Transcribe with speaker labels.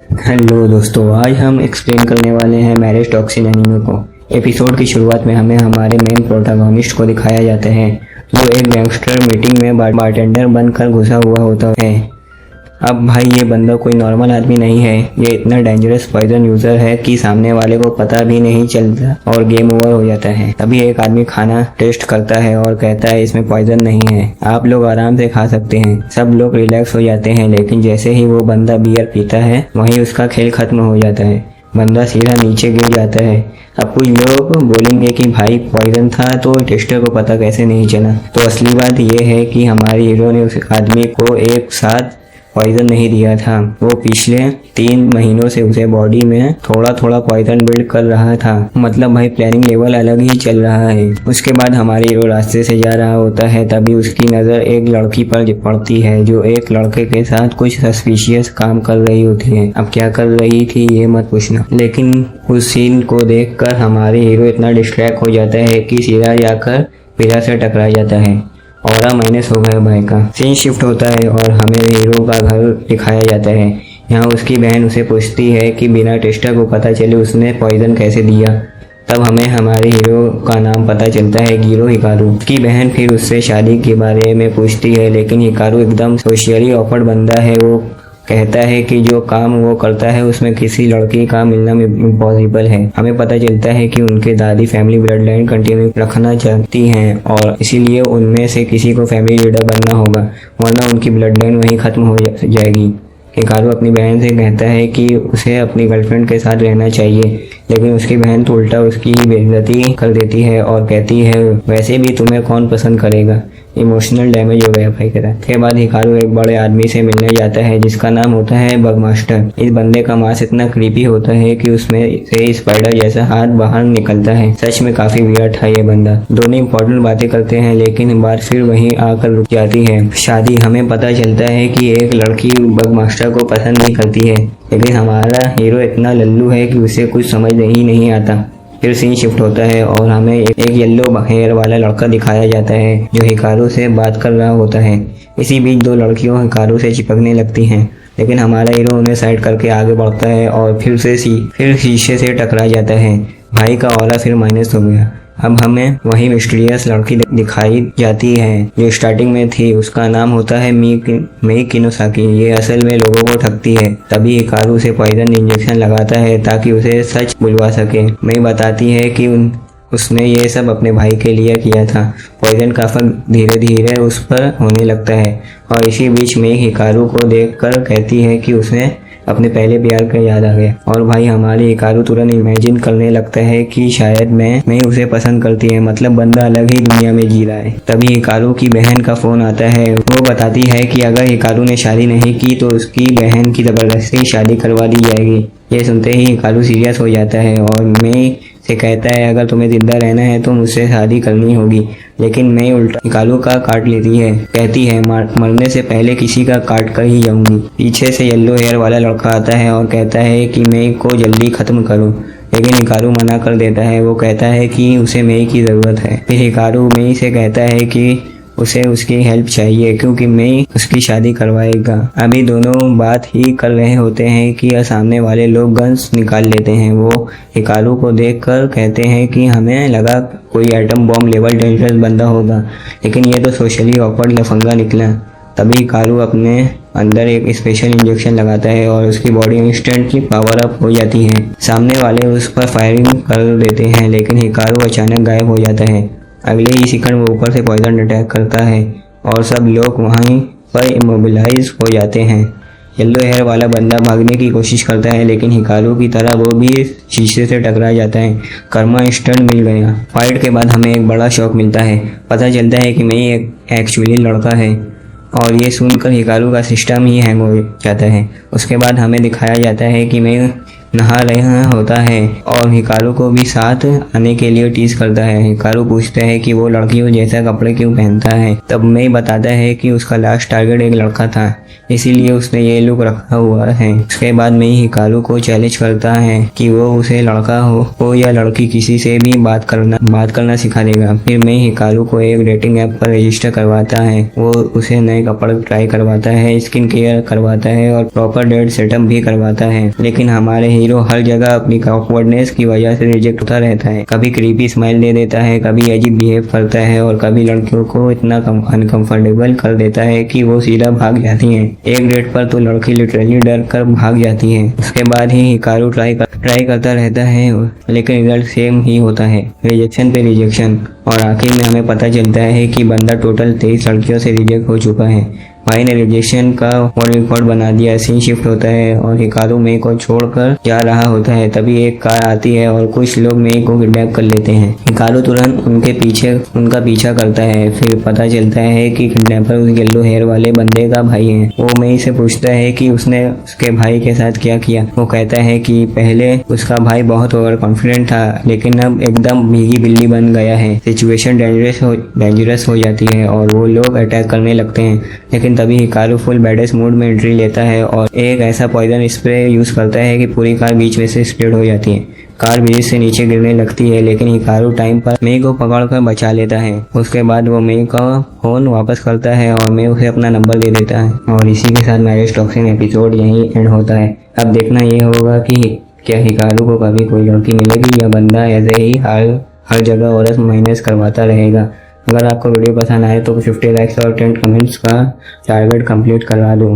Speaker 1: Hello दोस्तों, आज हम एक्सप्लेन करने वाले हैं मैरिज टॉक्सिन एनीमे को। एपिसोड की शुरुआत में हमें हमारे मेन प्रोटैगनिस्ट को दिखाया जाता है जो एक गैंगस्टर मीटिंग में बारटेंडर बनकर घुसा हुआ होता है। अब भाई ये बंदा कोई नॉर्मल आदमी नहीं है, ये इतना डेंजरस पॉइजन यूज़र है कि सामने वाले को पता भी नहीं चलता और गेम ओवर हो जाता है। तभी एक आदमी खाना टेस्ट करता है और कहता है इसमें पॉइजन नहीं है, आप लोग आराम से खा सकते हैं। सब लोग रिलैक्स हो जाते हैं, लेकिन जैसे ही वो बंदा बियर पीता है वहीं उसका खेल खत्म हो जाता है। बंदा सीधा नीचे गिर जाता है। अब कुछ लोग बोलेंगे कि भाई पॉइजन था तो टेस्टर को पता कैसे नहीं चला। तो असली बात यह है कि हमारे हीरो ने उस आदमी को एक साथ पॉइजन नहीं दिया था। वो पिछले 3 महीनों से उसे बॉडी में थोड़ा थोड़ा पॉइजन बिल्ड कर रहा था। मतलब भाई प्लानिंग लेवल अलग ही चल रहा है। उसके बाद हमारे हीरो रास्ते से जा रहा होता है, तभी उसकी नज़र एक लड़की पर पड़ती है जो एक लड़के के साथ कुछ सस्पिशियस काम कर रही होती है। अब क्या कर रही थी ये मत पूछना, लेकिन उस सीन को देखकर हमारे हीरो इतना डिस्ट्रैक्ट हो जाता है कि सीधा जाकर पिलर से टकरा जाता है और माइनस हो गया भाई का। सीन शिफ्ट होता है और हमें हीरो का घर दिखाया जाता है। यहाँ उसकी बहन उसे पूछती है कि बिना टेस्टर को पता चले उसने पॉइजन कैसे दिया। तब हमें हमारे हीरो का नाम पता चलता है, गिरो हिकारू। उसकी बहन फिर उससे शादी के बारे में पूछती है, लेकिन हिकारू एकदम सोशली ऑकवर्ड बंदा है। वो कहता है कि जो काम वो करता है उसमें किसी लड़की का मिलना इम्पॉसिबल है। हमें पता चलता है कि उनके दादी फैमिली ब्लड लाइन कंटिन्यू रखना चाहती हैं और इसीलिए उनमें से किसी को फैमिली लीडर बनना होगा, वरना उनकी ब्लड लाइन वहीं खत्म हो जाएगी। हिकारू अपनी बहन से कहता है कि उसे अपनी गर्लफ्रेंड के साथ रहना चाहिए, लेकिन उसकी बहन तो उल्टा उसकी ही बेइज्जती कर देती है और कहती है वैसे भी तुम्हें कौन पसंद करेगा। इमोशनल डैमेज हो गया भाई के साथ। के बाद हिकारू एक बड़े आदमी से मिलने जाता है जिसका नाम होता है बग मास्टर। इस बंदे का मांस इतना क्रीपी होता है कि उसमें से स्पाइडर जैसा हाथ बाहर निकलता है। सच में काफी वियर्ड था ये बंदा। दोनों इंपॉर्टेंट बातें करते हैं, लेकिन बात फिर वहीं आकर रुक जाती है, शादी। हमें पता चलता है कि एक लड़की बग मास्टर को पसंद नहीं करती है, लेकिन हमारा हीरो इतना लल्लू है कि उसे कुछ समझ नहीं आता। फिर सीन शिफ्ट होता है और हमें एक येलो हेयर वाला लड़का दिखाया जाता है जो हिकारू से बात कर रहा होता है। इसी बीच 2 लड़कियों हिकारू से चिपकने लगती हैं, लेकिन हमारा हीरो उन्हें साइड करके आगे बढ़ता है और फिर शीशे से टकरा जाता है। भाई का ऑरा फिर माइनस हो गया। अब हमें वही मिस्टीरियस लड़की दिखाई जाती है जो स्टार्टिंग में थी। उसका नाम होता है मेई किनोसाकी। ये असल में लोगों को ठगती है। तभी हिकारू उसे पॉइजन इंजेक्शन लगाता है ताकि उसे सच बुलवा सके। मेई बताती है कि उसने ये सब अपने भाई के लिए किया था। पॉइजन का असर धीरे धीरे उस पर होने लगता है और इसी बीच मेई हिकारू को देखकर कहती है कि उसे अपने पहले प्यार का याद आ गया। और भाई हमारे हिकारू तुरंत इमेजिन करने लगता है कि शायद मैं उसे पसंद करती है, मतलब बंदा अलग ही दुनिया में जी रहा है। तभी हिकारू की बहन का फोन आता है। वो बताती है कि अगर हिकारू ने शादी नहीं की तो उसकी बहन की जबरदस्ती शादी करवा दी जाएगी। ये सुनते ही हिकारू सीरियस हो जाता है और मैं से कहता है अगर तुम्हें जिंदा रहना है तो मुझसे शादी करनी होगी। लेकिन मैं उल्टा हिकारू का काट लेती है, कहती है मरने से पहले किसी का काट कर ही जाऊंगी। पीछे से येलो हेयर वाला लड़का आता है और कहता है कि मैं को जल्दी खत्म करो, लेकिन हिकारू मना कर देता है। वो कहता है कि उसे मेई की ज़रूरत है। फिर हिकारू मेई से कहता है कि उसे उसकी हेल्प चाहिए क्योंकि मेई उसकी शादी करवाएगा। अभी दोनों बात ही कर रहे होते हैं कि सामने वाले लोग गन्स निकाल लेते हैं। वो हिकारू को देखकर कहते हैं कि हमें लगा कोई एटम बॉम्ब लेवल डेंजरस बंदा होगा, लेकिन ये तो सोशली ऑकवर्ड लफंगा निकला। तभी हिकारू अपने अंदर एक स्पेशल इंजेक्शन लगाता है और उसकी बॉडी इंस्टेंटली पावर अप हो जाती है। सामने वाले उस पर फायरिंग कर देते हैं, लेकिन हिकारू अचानक गायब हो जाता है। अगले ही सेकंड वो ऊपर से पॉइजन अटैक करता है और सब लोग वहीं पर इमोबिलाइज हो जाते हैं। येलो हेयर वाला बंदा भागने की कोशिश करता है, लेकिन हिकारू की तरह वो भी शीशे से टकरा जाता है। कर्मा इंस्टेंट मिल गया। फाइट के बाद हमें एक बड़ा शॉक मिलता है। पता चलता है कि मैं एक एक्चुअली लड़का है और ये सुनकर हिकारू का सिस्टम ही हैंग हो जाता है। उसके बाद हमें दिखाया जाता है कि मैं नहा रहा होता है और हिकारू को भी साथ आने के लिए टीज करता है। हिकारू पूछता है कि वो लड़कियों जैसा कपड़े क्यों पहनता है। तब मेई बताता है कि उसका लास्ट टारगेट एक लड़का था, इसीलिए उसने ये लुक रखा हुआ है। उसके बाद मेई हिकारू को चैलेंज करता है कि वो उसे लड़का हो या लड़की किसी से भी बात करना सिखा देगा। फिर मेई हिकारू को एक डेटिंग ऐप पर रजिस्टर करवाता है। वो उसे नए कपड़े ट्राई करवाता है, स्किन केयर करवाता है और प्रॉपर डेट सेटअप भी करवाता है। लेकिन हमारे हीरो हर जगह अपनी ऑकवर्डनेस की वजह से रिजेक्ट होता रहता है। कभी क्रीपी स्माइल दे देता है, कभी अजीब बिहेव करता है और कभी लड़कियों को इतना अनकंफर्टेबल कर देता है कि वो सीधा भाग जाती हैं। एक डेट पर तो लड़की लिटरली डर कर भाग जाती है। उसके बाद ही हिकारू ट्राई करता रहता है, लेकिन रिजल्ट सेम ही होता है, रिजेक्शन पे रिजेक्शन। और आखिर में हमें पता चलता है कि बंदा टोटल 23 लड़कियों से रिजेक्ट हो चुका है। भाई ने रिजेक्शन का वर्ल्ड रिकॉर्ड बना दिया। सीन शिफ्ट होता है और हिकारू मेई को छोड़कर जा रहा होता है। तभी एक कार आती है और कुछ लोग मेई को किडनैप कर लेते हैं। हिकारू तुरंत उनका पीछा करता है। फिर पता चलता है कि किडनैपर उस येलो हेयर वाले बंदे का भाई है। वो मेई से पूछता है कि उसने उसके भाई के साथ क्या किया। वो कहता है कि पहले उसका भाई बहुत ओवर कॉन्फिडेंट था, लेकिन अब एकदम भीगी बिल्ली बन गया है। सिचुएशन डेंजरस हो जाती है और वो लोग अटैक करने लगते हैं। लेकिन तभी हिकारू फुल बैडेस मूड में एंट्री लेता है और एक ऐसा पॉइजन स्प्रे यूज करता है कि पूरी कार बीच में से स्प्रेड हो जाती है। कार ब्रिज से नीचे गिरने लगती है, लेकिन हिकारू टाइम पर मेई को पकड़कर बचा लेता है। उसके बाद वो मेई का फोन वापस करता है और मेई उसे अपना नंबर दे देता है। और इसी के साथ मैरिज टॉक्सिन एपिसोड यहीं एंड होता है। अब देखना ये होगा कि क्या हिकारू को कभी कोई लड़की मिलेगी या बंदा ऐसे ही हर जगह औरत माइनस करवाता रहेगा। अगर आपको वीडियो पसंद आए तो 50 लाइक्स और 10 कमेंट्स का टारगेट कंप्लीट करवा दो।